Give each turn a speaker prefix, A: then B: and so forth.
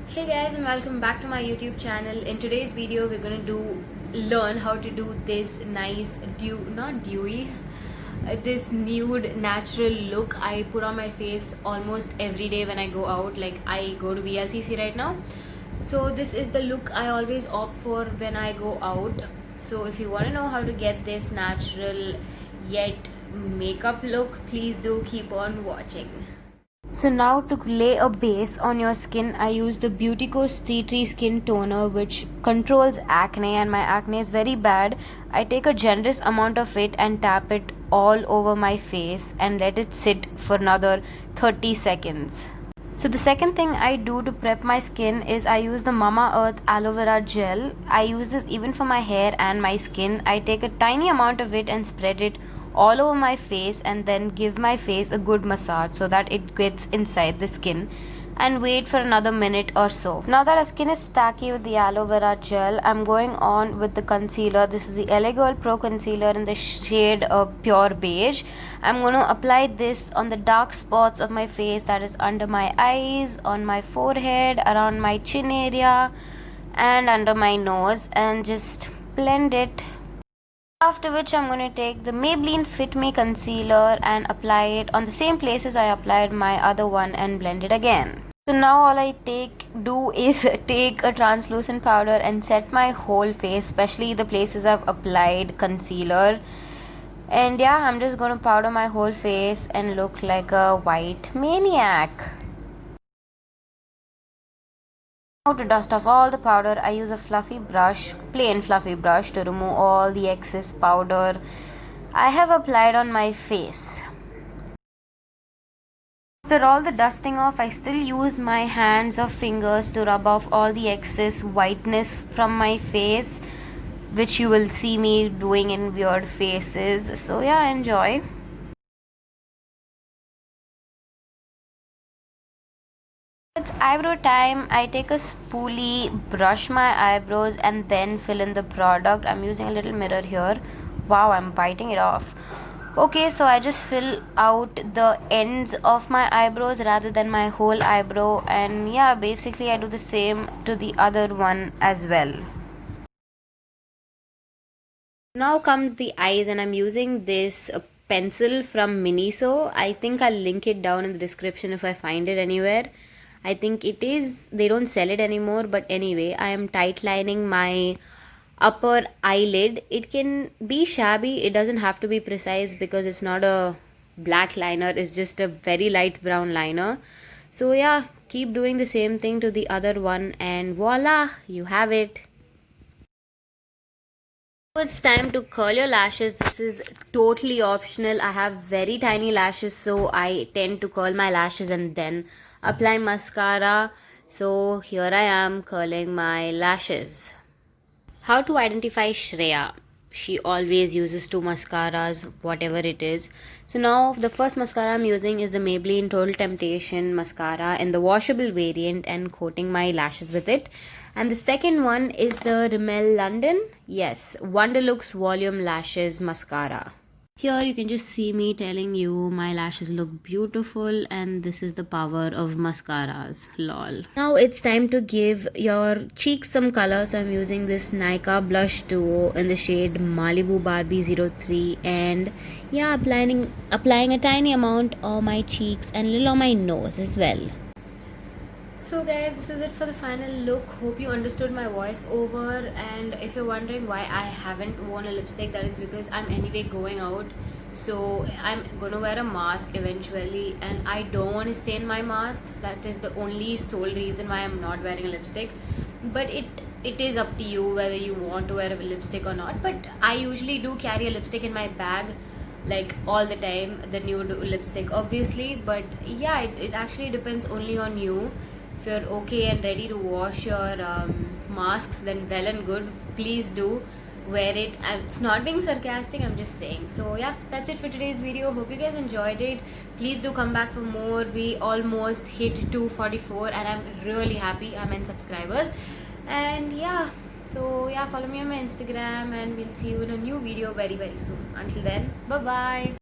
A: Hey guys, and welcome back to my YouTube channel. In today's video we're gonna learn how to do this nice this nude natural look I put on my face almost every day when I go out. Like, I go to VLCC right now, so this is the look I always opt for when I go out. So if you want to know how to get this natural yet makeup look, please do keep on watching. So now, to lay a base on your skin, I use the Beautyco's Tea Tree Skin Toner, which controls acne, and my acne is very bad. I take a generous amount of it and tap it all over my face and let it sit for another 30 seconds. So the second thing I do to prep my skin is I use the Mamaearth Aloe Vera Gel. I use this even for my hair and my skin. I take a tiny amount of it and spread it all over my face and then give my face a good massage so that it gets inside the skin, and wait for another minute or so. Now that our skin is tacky with the aloe vera gel, I'm going on with the concealer. This is the LA Girl Pro Concealer in the shade Pure Beige. I'm going to apply this on the dark spots of my face, that is under my eyes, on my forehead, around my chin area, and under my nose, and just blend it. After which I'm going to take the Maybelline Fit Me concealer and apply it on the same places I applied my other one and blend it again. So now all I do is take a translucent powder and set my whole face, especially the places I've applied concealer. And yeah, I'm just going to powder my whole face and look like a white maniac. Now, to dust off all the powder, I use a plain fluffy brush, to remove all the excess powder I have applied on my face. After all the dusting off, I still use my hands or fingers to rub off all the excess whiteness from my face, which you will see me doing in weird faces. So yeah, enjoy. It's eyebrow time. I take a spoolie, brush my eyebrows, and then fill in the product. I'm using a little mirror here. Wow, I'm biting it off. Okay, so I just fill out the ends of my eyebrows rather than my whole eyebrow, and yeah, basically I do the same to the other one as well. Now comes the eyes, and I'm using this pencil from Miniso. I think I'll link it down in the description if I find it anywhere. I think it is, they don't sell it anymore, but anyway, I am tight lining my upper eyelid. It can be shabby, it doesn't have to be precise because it's not a black liner, it's just a very light brown liner. So yeah, keep doing the same thing to the other one, and voila, you have it. It's time to curl your lashes. This is totally optional. I have very tiny lashes, so I tend to curl my lashes and then apply mascara. So here I am curling my lashes. How to identify Shreya? She always uses two mascaras, whatever it is. So now the first mascara I'm using is the Maybelline Total Temptation mascara in the washable variant, and coating my lashes with it. And the second one is the Rimmel London, yes, Wonderlooks Volume Lashes mascara. Here you can just see me telling you my lashes look beautiful, and this is the power of mascaras, lol. Now it's time to give your cheeks some color, so I'm using this Nykaa Blush Duo in the shade Malibu Barbie 03, and yeah, applying a tiny amount on my cheeks and a little on my nose as well. So guys, this is it for the final look. Hope you understood my voice over, and if you're wondering why I haven't worn a lipstick, that is because I'm anyway going out, so I'm gonna wear a mask eventually, and I don't want to stain my masks. That is the only sole reason why I'm not wearing a lipstick. But it is up to you whether you want to wear a lipstick or not. But I usually do carry a lipstick in my bag, like all the time, the nude lipstick obviously. But yeah, it actually depends only on you. If you're okay and ready to wash your masks, then well and good, please do wear it. It's not being sarcastic, I'm just saying. So yeah, that's it for today's video. Hope you guys enjoyed it. Please do come back for more. We almost hit 244 and I'm really happy. I'm in subscribers, and yeah, so yeah, follow me on my Instagram, and we'll see you in a new video very soon. Until then, bye bye.